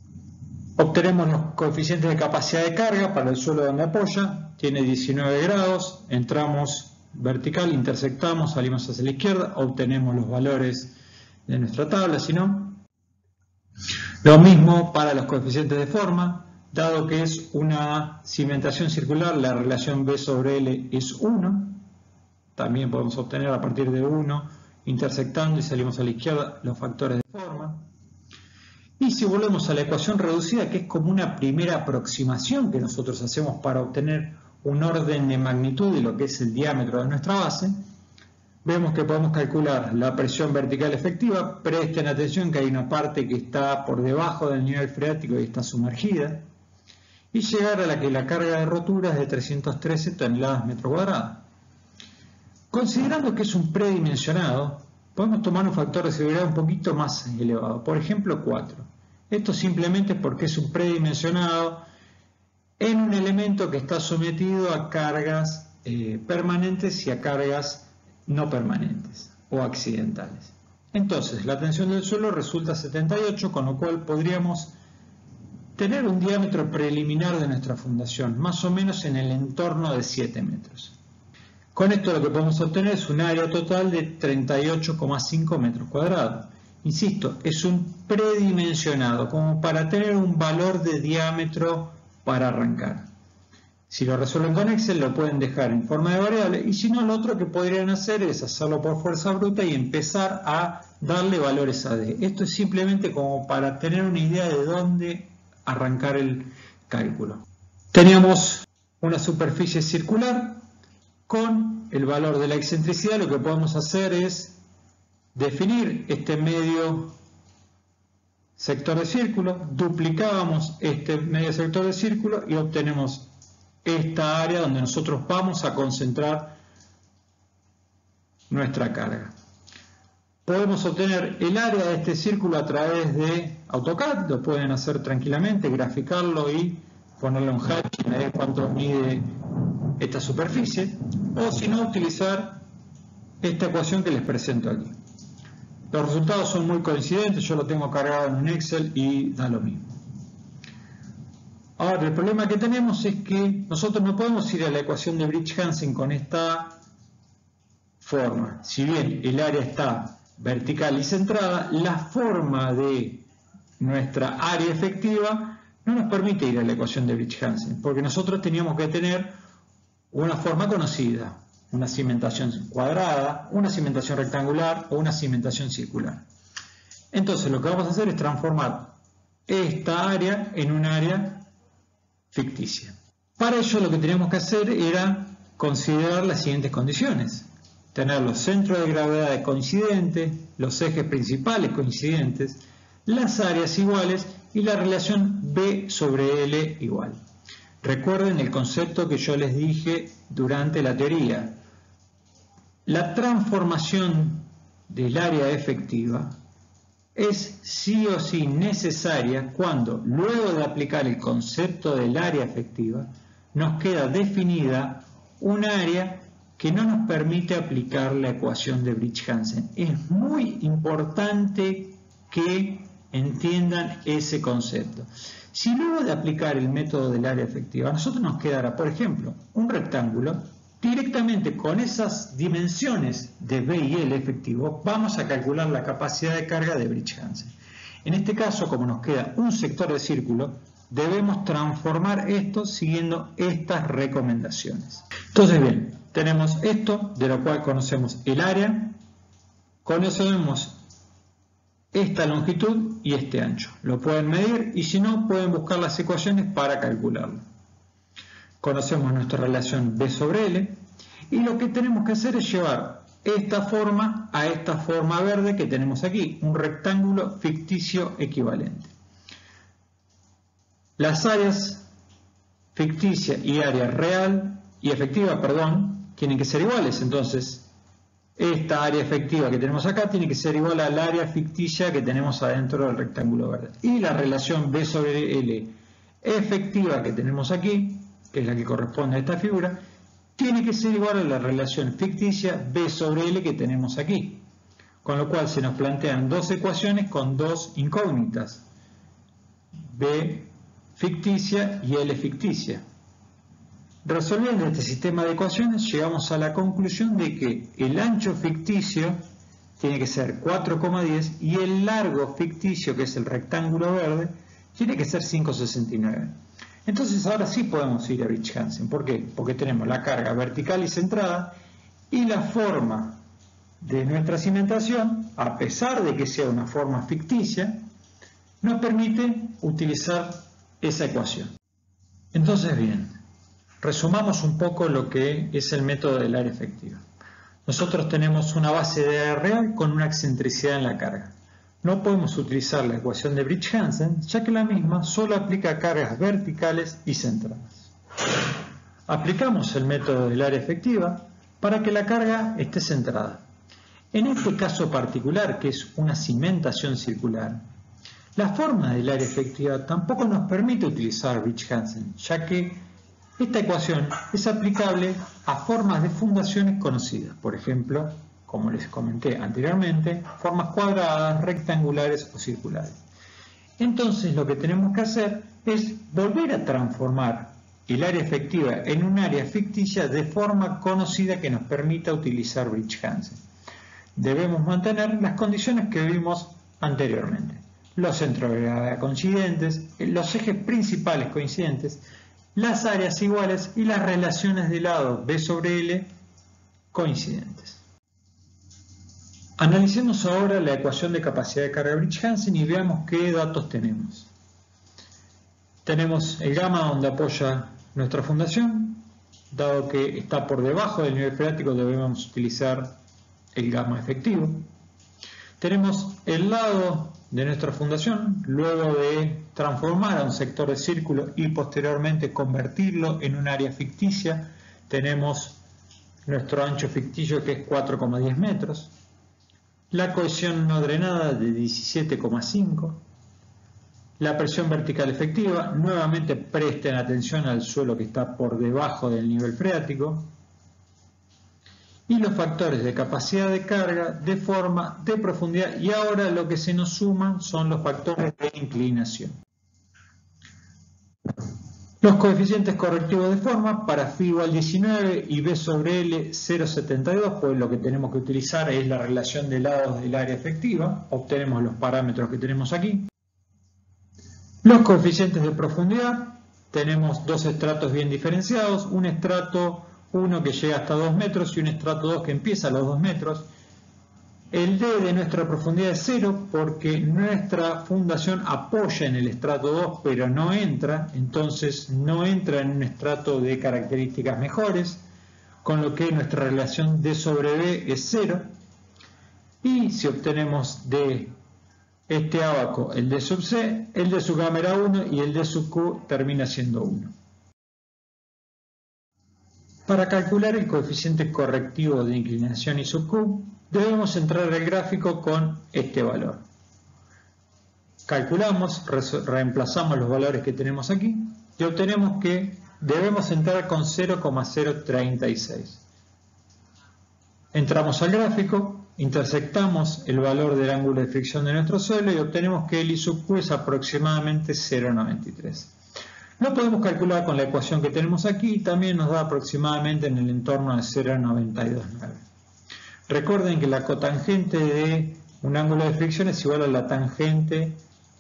Obtenemos los coeficientes de capacidad de carga para el suelo donde apoya, tiene 19 grados, entramos vertical, intersectamos, salimos hacia la izquierda, obtenemos los valores de nuestra tabla, si no. Lo mismo para los coeficientes de forma, dado que es una cimentación circular, la relación B sobre L es 1, también podemos obtener a partir de 1, intersectando y salimos a la izquierda, los factores de forma. Y si volvemos a la ecuación reducida, que es como una primera aproximación que nosotros hacemos para obtener un orden de magnitud de lo que es el diámetro de nuestra base, vemos que podemos calcular la presión vertical efectiva. Presten atención que hay una parte que está por debajo del nivel freático y está sumergida, y llegar a la que la carga de rotura es de 313 toneladas metro cuadrado. Considerando que es un predimensionado, podemos tomar un factor de seguridad un poquito más elevado, por ejemplo 4. Esto simplemente porque es un predimensionado en un elemento que está sometido a cargas permanentes y a cargas no permanentes o accidentales. Entonces, la tensión del suelo resulta 78, con lo cual podríamos tener un diámetro preliminar de nuestra fundación, más o menos en el entorno de 7 metros. Con esto lo que podemos obtener es un área total de 38,5 metros cuadrados. Insisto, es un predimensionado, como para tener un valor de diámetro para arrancar. Si lo resuelven con Excel lo pueden dejar en forma de variable, y si no, lo otro que podrían hacer es hacerlo por fuerza bruta y empezar a darle valores a D. Esto es simplemente como para tener una idea de dónde arrancar el cálculo. Teníamos una superficie circular con el valor de la excentricidad. Lo que podemos hacer es definir este medio sector de círculo, duplicábamos este medio sector de círculo y obtenemos esta área donde nosotros vamos a concentrar nuestra carga. Podemos obtener el área de este círculo a través de AutoCAD, lo pueden hacer tranquilamente, graficarlo y ponerle un hatch y medir cuánto mide esta superficie, o si no, utilizar esta ecuación que les presento aquí. Los resultados son muy coincidentes, yo lo tengo cargado en un Excel y da lo mismo. Ahora, el problema que tenemos es que nosotros no podemos ir a la ecuación de Briggs-Hansen con esta forma. Si bien el área está vertical y centrada, la forma de nuestra área efectiva no nos permite ir a la ecuación de Briggs-Hansen, porque nosotros teníamos que tener una forma conocida, una cimentación cuadrada, una cimentación rectangular o una cimentación circular. Entonces lo que vamos a hacer es transformar esta área en un área ficticia. Para ello lo que teníamos que hacer era considerar las siguientes condiciones: tener los centros de gravedad coincidentes, los ejes principales coincidentes, las áreas iguales y la relación B sobre L igual. Recuerden el concepto que yo les dije durante la teoría. La transformación del área efectiva es sí o sí necesaria cuando, luego de aplicar el concepto del área efectiva, nos queda definida un área que no nos permite aplicar la ecuación de Briggs-Hansen. Es muy importante que entiendan ese concepto. Si luego de aplicar el método del área efectiva a nosotros nos quedara, por ejemplo, un rectángulo, directamente con esas dimensiones de B y L efectivo vamos a calcular la capacidad de carga de Briggs-Hansen. En este caso, como nos queda un sector de círculo, debemos transformar esto siguiendo estas recomendaciones. Entonces, bien, tenemos esto, de lo cual conocemos el área, conocemos esta longitud y este ancho. Lo pueden medir y si no, pueden buscar las ecuaciones para calcularlo. Conocemos nuestra relación B sobre L y lo que tenemos que hacer es llevar esta forma a esta forma verde que tenemos aquí, un rectángulo ficticio equivalente. Las áreas ficticia y área real y efectiva, tienen que ser iguales. Entonces, esta área efectiva que tenemos acá tiene que ser igual al área ficticia que tenemos adentro del rectángulo verde. Y la relación B sobre L efectiva que tenemos aquí, que es la que corresponde a esta figura, tiene que ser igual a la relación ficticia B sobre L que tenemos aquí. Con lo cual se nos plantean dos ecuaciones con dos incógnitas, B ficticia y L ficticia. Resolviendo este sistema de ecuaciones llegamos a la conclusión de que el ancho ficticio tiene que ser 4,10 y el largo ficticio, que es el rectángulo verde, tiene que ser 5,69. Entonces ahora sí podemos ir a Briggs-Hansen. ¿Por qué? Porque tenemos la carga vertical y centrada y la forma de nuestra cimentación, a pesar de que sea una forma ficticia, nos permite utilizar esa ecuación. Entonces, bien, resumamos un poco lo que es el método del área efectiva. Nosotros tenemos una base de área real con una excentricidad en la carga. No podemos utilizar la ecuación de Briggs-Hansen, ya que la misma solo aplica cargas verticales y centradas. Aplicamos el método del área efectiva para que la carga esté centrada. En este caso particular, que es una cimentación circular, la forma del área efectiva tampoco nos permite utilizar Briggs-Hansen, ya que esta ecuación es aplicable a formas de fundaciones conocidas, por ejemplo, como les comenté anteriormente, formas cuadradas, rectangulares o circulares. Entonces lo que tenemos que hacer es volver a transformar el área efectiva en un área ficticia de forma conocida que nos permita utilizar Briggs-Hansen. Debemos mantener las condiciones que vimos anteriormente: los centros de gravedad coincidentes, los ejes principales coincidentes, las áreas iguales y las relaciones de lado B sobre L coincidentes. Analicemos ahora la ecuación de capacidad de carga de Briggs-Hansen y veamos qué datos tenemos. Tenemos el gamma donde apoya nuestra fundación. Dado que está por debajo del nivel freático, debemos utilizar el gamma efectivo. Tenemos el lado de nuestra fundación, luego de transformar a un sector de círculo y posteriormente convertirlo en un área ficticia, tenemos nuestro ancho ficticio que es 4,10 metros, la cohesión no drenada de 17,5, la presión vertical efectiva, nuevamente presten atención al suelo que está por debajo del nivel freático, y los factores de capacidad de carga, de forma, de profundidad, y ahora lo que se nos suman son los factores de inclinación. Los coeficientes correctivos de forma para phi igual 19 y B sobre L 0,72, pues lo que tenemos que utilizar es la relación de lados del área efectiva, obtenemos los parámetros que tenemos aquí. Los coeficientes de profundidad, tenemos dos estratos bien diferenciados, un estrato 1 que llega hasta 2 metros y un estrato 2 que empieza a los 2 metros. El D de nuestra profundidad es 0 porque nuestra fundación apoya en el estrato 2 pero no entra, entonces no entra en un estrato de características mejores, con lo que nuestra relación D sobre B es 0. Y si obtenemos de este ábaco el D sub C, el D sub gamma era 1 y el D sub Q termina siendo 1. Para calcular el coeficiente correctivo de inclinación I sub Q, debemos entrar al gráfico con este valor. Calculamos, reemplazamos los valores que tenemos aquí y obtenemos que debemos entrar con 0,036. Entramos al gráfico, intersectamos el valor del ángulo de fricción de nuestro suelo y obtenemos que el I sub Q es aproximadamente 0,93. Lo podemos calcular con la ecuación que tenemos aquí y también nos da aproximadamente en el entorno de 0,929. Recuerden que la cotangente de un ángulo de fricción es igual a la tangente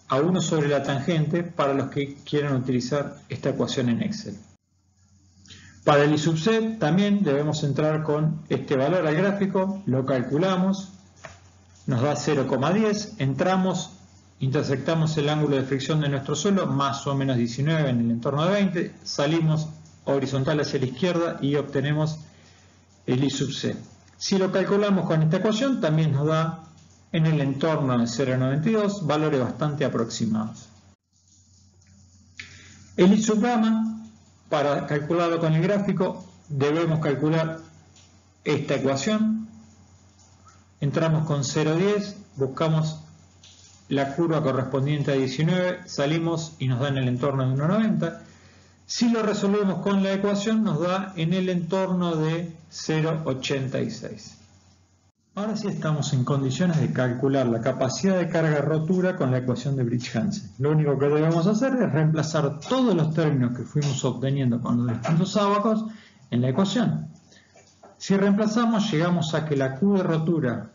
a 1 sobre la tangente para los que quieran utilizar esta ecuación en Excel. Para el I sub C también debemos entrar con este valor al gráfico, lo calculamos, nos da 0,10, entramos, intersectamos el ángulo de fricción de nuestro suelo, más o menos 19 en el entorno de 20, salimos horizontal hacia la izquierda y obtenemos el I sub C. Si lo calculamos con esta ecuación, también nos da en el entorno de 0,92, valores bastante aproximados. El I sub gamma, para calcularlo con el gráfico, debemos calcular esta ecuación. Entramos con 0,10, buscamos la curva correspondiente a 19, salimos y nos da en el entorno de 1,90. Si lo resolvemos con la ecuación nos da en el entorno de 0,86. Ahora sí estamos en condiciones de calcular la capacidad de carga-rotura con la ecuación de Briggs-Hansen. Lo único que debemos hacer es reemplazar todos los términos que fuimos obteniendo con los distintos ábacos en la ecuación. Si reemplazamos llegamos a que la Q de rotura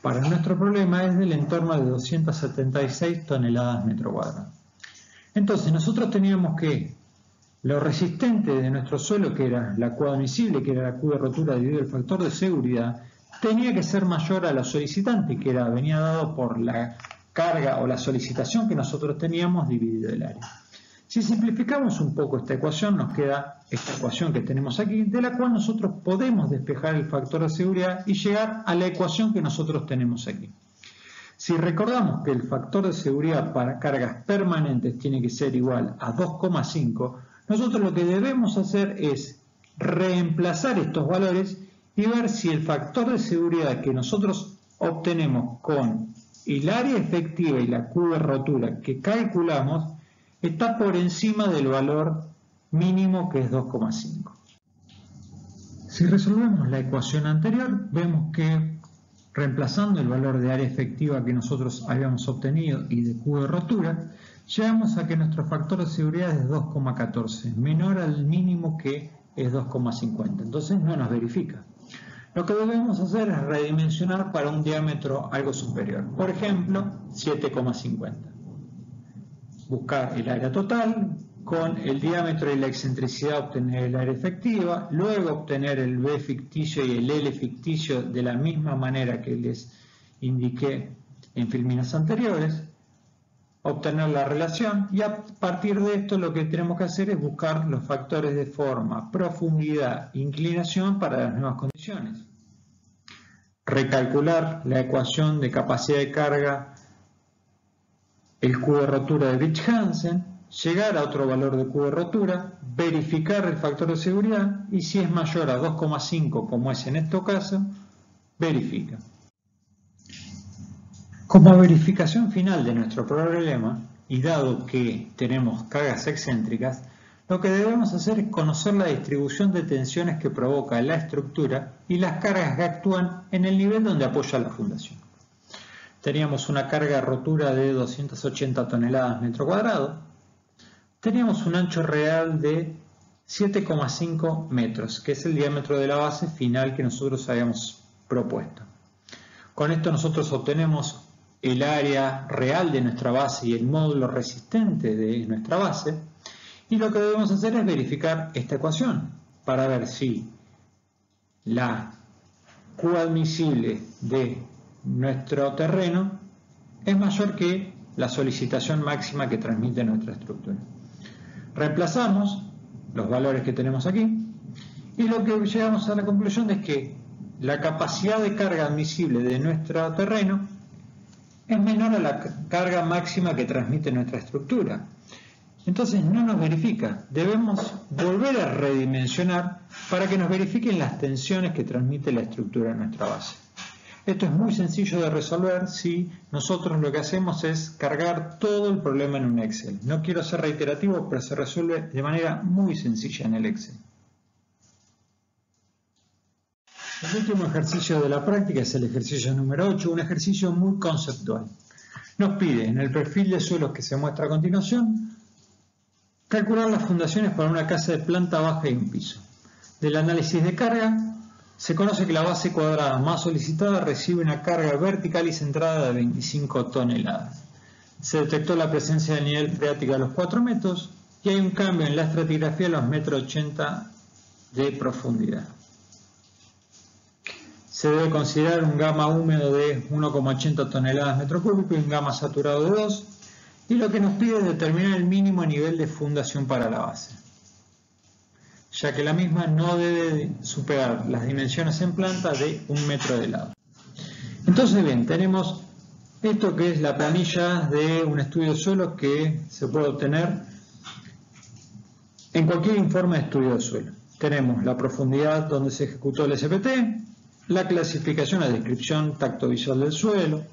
para nuestro problema es del entorno de 276 toneladas metro cuadrado. Entonces nosotros teníamos que lo resistente de nuestro suelo, que era la Q admisible, que era la Q de rotura dividido el factor de seguridad, tenía que ser mayor a la solicitante, que venía dado por la carga o la solicitación que nosotros teníamos dividido el área. Si simplificamos un poco esta ecuación, nos queda esta ecuación que tenemos aquí, de la cual nosotros podemos despejar el factor de seguridad y llegar a la ecuación que nosotros tenemos aquí. Si recordamos que el factor de seguridad para cargas permanentes tiene que ser igual a 2,5, nosotros lo que debemos hacer es reemplazar estos valores y ver si el factor de seguridad que nosotros obtenemos con el área efectiva y la Q de rotura que calculamos está por encima del valor mínimo, que es 2,5. Si resolvemos la ecuación anterior, vemos que reemplazando el valor de área efectiva que nosotros habíamos obtenido y de Q de rotura, llegamos a que nuestro factor de seguridad es 2,14, menor al mínimo, que es 2,50. Entonces no nos verifica. Lo que debemos hacer es redimensionar para un diámetro algo superior. Por ejemplo, 7,50. Buscar el área total, con el diámetro y la excentricidad obtener el área efectiva, luego obtener el B ficticio y el L ficticio de la misma manera que les indiqué en filminas anteriores, obtener la relación y a partir de esto lo que tenemos que hacer es buscar los factores de forma, profundidad e inclinación para las nuevas condiciones. Recalcular la ecuación de capacidad de carga, el Q de rotura de Briggs-Hansen, llegar a otro valor de Q de rotura, verificar el factor de seguridad y si es mayor a 2,5 como es en este caso, verifica. Como verificación final de nuestro problema, y dado que tenemos cargas excéntricas, lo que debemos hacer es conocer la distribución de tensiones que provoca la estructura y las cargas que actúan en el nivel donde apoya la fundación. Teníamos una carga de rotura de 280 toneladas metro cuadrado. Teníamos un ancho real de 7,5 metros, que es el diámetro de la base final que nosotros habíamos propuesto. Con esto nosotros obtenemos el área real de nuestra base y el módulo resistente de nuestra base, y lo que debemos hacer es verificar esta ecuación para ver si la Q admisible de nuestro terreno es mayor que la solicitación máxima que transmite nuestra estructura. Reemplazamos los valores que tenemos aquí y lo que llegamos a la conclusión es que la capacidad de carga admisible de nuestro terreno es menor a la carga máxima que transmite nuestra estructura. Entonces no nos verifica, debemos volver a redimensionar para que nos verifiquen las tensiones que transmite la estructura de nuestra base. Esto es muy sencillo de resolver si nosotros lo que hacemos es cargar todo el problema en un Excel. No quiero ser reiterativo, pero se resuelve de manera muy sencilla en el Excel. El último ejercicio de la práctica es el ejercicio número 8, un ejercicio muy conceptual. Nos pide, en el perfil de suelos que se muestra a continuación, calcular las fundaciones para una casa de planta baja y un piso. Del análisis de carga, se conoce que la base cuadrada más solicitada recibe una carga vertical y centrada de 25 toneladas. Se detectó la presencia del nivel freático a los 4 metros y hay un cambio en la estratigrafía a los 1,80 m de profundidad. Se debe considerar un gamma húmedo de 1,80 toneladas metro cúbico y un gamma saturado de 2, y lo que nos pide es determinar el mínimo nivel de fundación para la base, ya que la misma no debe superar las dimensiones en planta de 1 metro de lado. Entonces bien, tenemos esto que es la planilla de un estudio de suelos que se puede obtener en cualquier informe de estudio de suelo. Tenemos la profundidad donde se ejecutó el SPT, la clasificación, la descripción tacto-visual del suelo,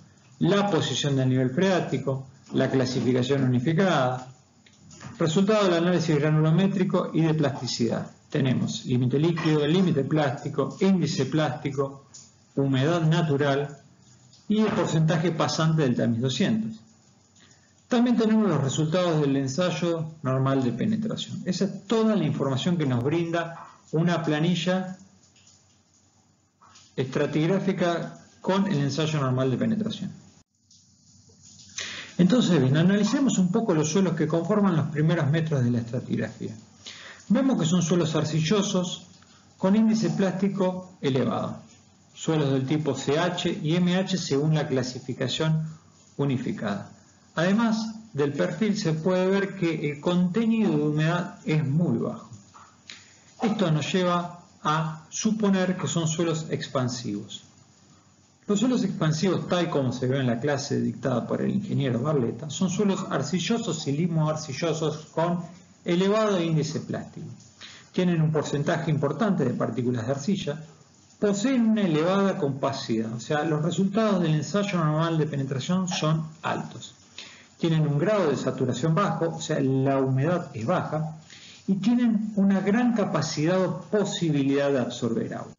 la posición del nivel freático, la clasificación unificada, resultado del análisis granulométrico y de plasticidad. Tenemos límite líquido, límite plástico, índice plástico, humedad natural y el porcentaje pasante del tamiz 200. También tenemos los resultados del ensayo normal de penetración. Esa es toda la información que nos brinda una planilla estratigráfica con el ensayo normal de penetración. Entonces, bien, analicemos un poco los suelos que conforman los primeros metros de la estratigrafía. Vemos que son suelos arcillosos con índice plástico elevado, suelos del tipo CH y MH según la clasificación unificada. Además del perfil se puede ver que el contenido de humedad es muy bajo. Esto nos lleva a suponer que son suelos expansivos. Los suelos expansivos, tal como se ve en la clase dictada por el ingeniero Barletta, son suelos arcillosos y limo-arcillosos con elevado índice plástico. Tienen un porcentaje importante de partículas de arcilla, poseen una elevada compacidad, o sea, los resultados del ensayo normal de penetración son altos. Tienen un grado de saturación bajo, o sea, la humedad es baja, y tienen una gran capacidad o posibilidad de absorber agua.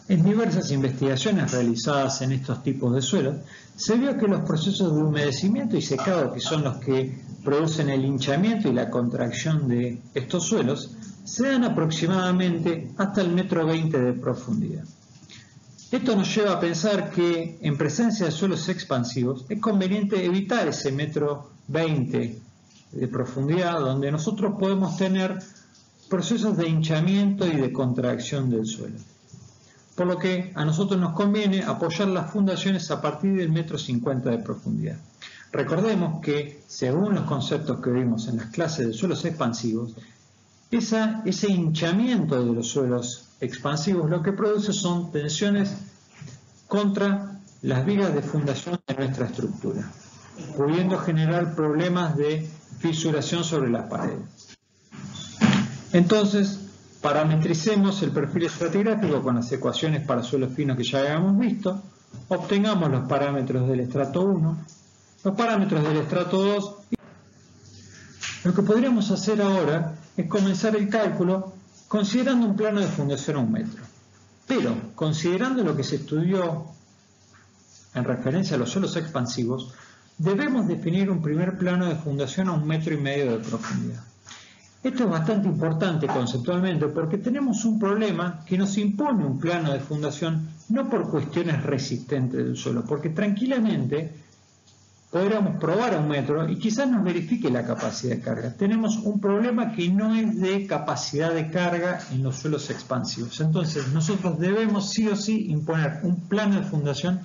En diversas investigaciones realizadas en estos tipos de suelos, se vio que los procesos de humedecimiento y secado, que son los que producen el hinchamiento y la contracción de estos suelos, se dan aproximadamente hasta el 1,20 m de profundidad. Esto nos lleva a pensar que en presencia de suelos expansivos es conveniente evitar ese 1,20 m de profundidad donde nosotros podemos tener procesos de hinchamiento y de contracción del suelo. Por lo que a nosotros nos conviene apoyar las fundaciones a partir del 1,50 m de profundidad. Recordemos que, según los conceptos que vimos en las clases de suelos expansivos, ese hinchamiento de los suelos expansivos lo que produce son tensiones contra las vigas de fundación de nuestra estructura, pudiendo generar problemas de fisuración sobre las paredes. Entonces, parametricemos el perfil estratigráfico con las ecuaciones para suelos finos que ya habíamos visto, obtengamos los parámetros del estrato 1, los parámetros del estrato 2. Lo que podríamos hacer ahora es comenzar el cálculo considerando un plano de fundación a 1 metro. Pero, considerando lo que se estudió en referencia a los suelos expansivos, debemos definir un primer plano de fundación a 1,5 metros de profundidad. Esto es bastante importante conceptualmente porque tenemos un problema que nos impone un plano de fundación no por cuestiones resistentes del suelo, porque tranquilamente podríamos probar a 1 metro y quizás nos verifique la capacidad de carga. Tenemos un problema que no es de capacidad de carga en los suelos expansivos. Entonces nosotros debemos sí o sí imponer un plano de fundación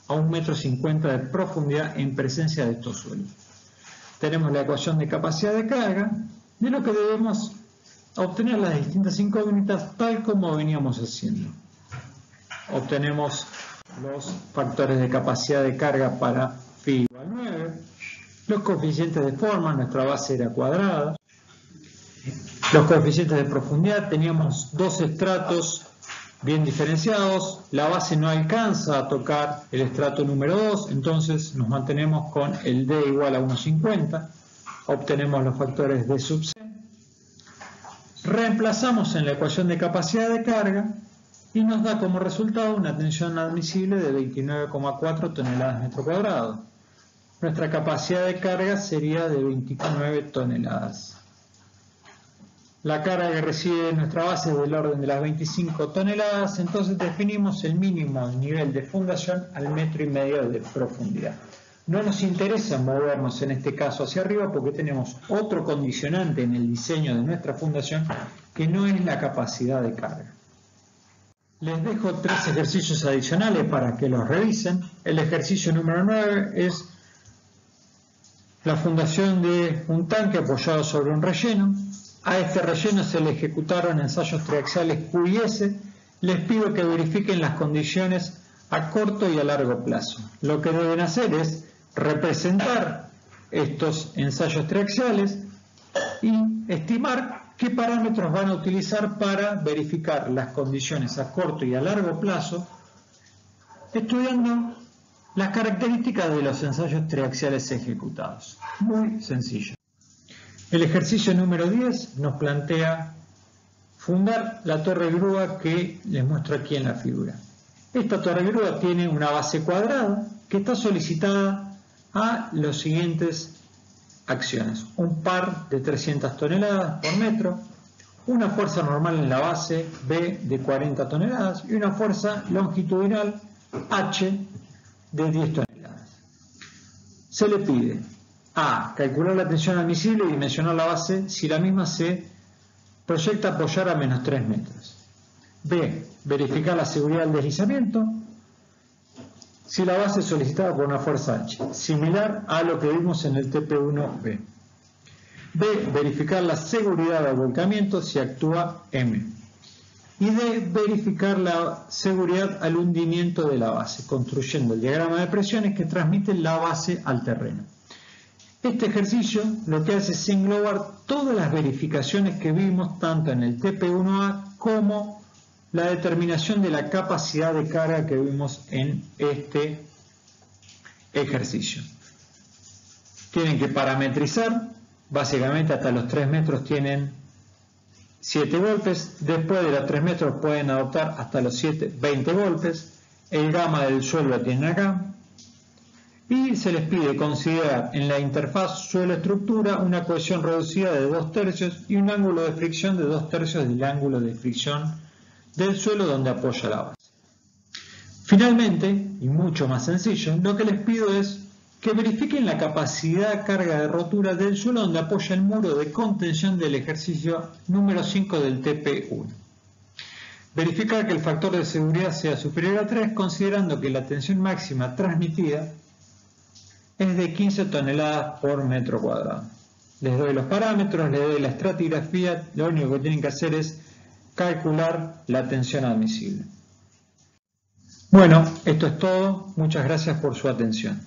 a 1,50 metros de profundidad en presencia de estos suelos. Tenemos la ecuación de capacidad de carga, de lo que debemos obtener las distintas incógnitas tal como veníamos haciendo. Obtenemos los factores de capacidad de carga para phi igual 9, los coeficientes de forma, nuestra base era cuadrada, los coeficientes de profundidad, teníamos dos estratos bien diferenciados, la base no alcanza a tocar el estrato número 2, entonces nos mantenemos con el D igual a 1,50, obtenemos los factores de sub C, reemplazamos en la ecuación de capacidad de carga y nos da como resultado una tensión admisible de 29,4 toneladas metro cuadrado. Nuestra capacidad de carga sería de 29 toneladas. La carga que recibe nuestra base es del orden de las 25 toneladas, entonces definimos el mínimo nivel de fundación al 1,5 metros de profundidad. No nos interesa movernos en este caso hacia arriba porque tenemos otro condicionante en el diseño de nuestra fundación que no es la capacidad de carga. Les dejo 3 ejercicios adicionales para que los revisen. El ejercicio número 9 es la fundación de un tanque apoyado sobre un relleno. A este relleno se le ejecutaron ensayos triaxiales Q y S. Les pido que verifiquen las condiciones a corto y a largo plazo. Lo que deben hacer es representar estos ensayos triaxiales y estimar qué parámetros van a utilizar para verificar las condiciones a corto y a largo plazo, estudiando las características de los ensayos triaxiales ejecutados. Muy sencillo. El ejercicio número 10 nos plantea fundar la torre grúa que les muestro aquí en la figura. Esta torre grúa tiene una base cuadrada que está solicitada a las siguientes acciones: un par de 300 toneladas por metro, una fuerza normal en la base B de 40 toneladas y una fuerza longitudinal H de 10 toneladas. Se le pide A. Calcular la tensión admisible y dimensionar la base si la misma se proyecta a apoyar a menos 3 metros. B. Verificar la seguridad del deslizamiento si la base es solicitada por una fuerza H, similar a lo que vimos en el TP1B. B. Verificar la seguridad del volcamiento si actúa M. Y D. Verificar la seguridad al hundimiento de la base, construyendo el diagrama de presiones que transmite la base al terreno. Este ejercicio lo que hace es englobar todas las verificaciones que vimos tanto en el TP1A como la determinación de la capacidad de carga que vimos en este ejercicio. Tienen que parametrizar, básicamente hasta los 3 metros tienen 7 golpes, después de los 3 metros pueden adoptar hasta los 20 golpes, el gamma del suelo lo tienen acá, y se les pide considerar en la interfaz suelo-estructura una cohesión reducida de 2/3 y un ángulo de fricción de 2/3 del ángulo de fricción del suelo donde apoya la base. Finalmente, y mucho más sencillo, lo que les pido es que verifiquen la capacidad de carga de rotura del suelo donde apoya el muro de contención del ejercicio número 5 del TP1. Verificar que el factor de seguridad sea superior a 3, considerando que la tensión máxima transmitida es de 15 toneladas por metro cuadrado. Les doy los parámetros, les doy la estratigrafía, lo único que tienen que hacer es calcular la tensión admisible. Bueno, esto es todo. Muchas gracias por su atención.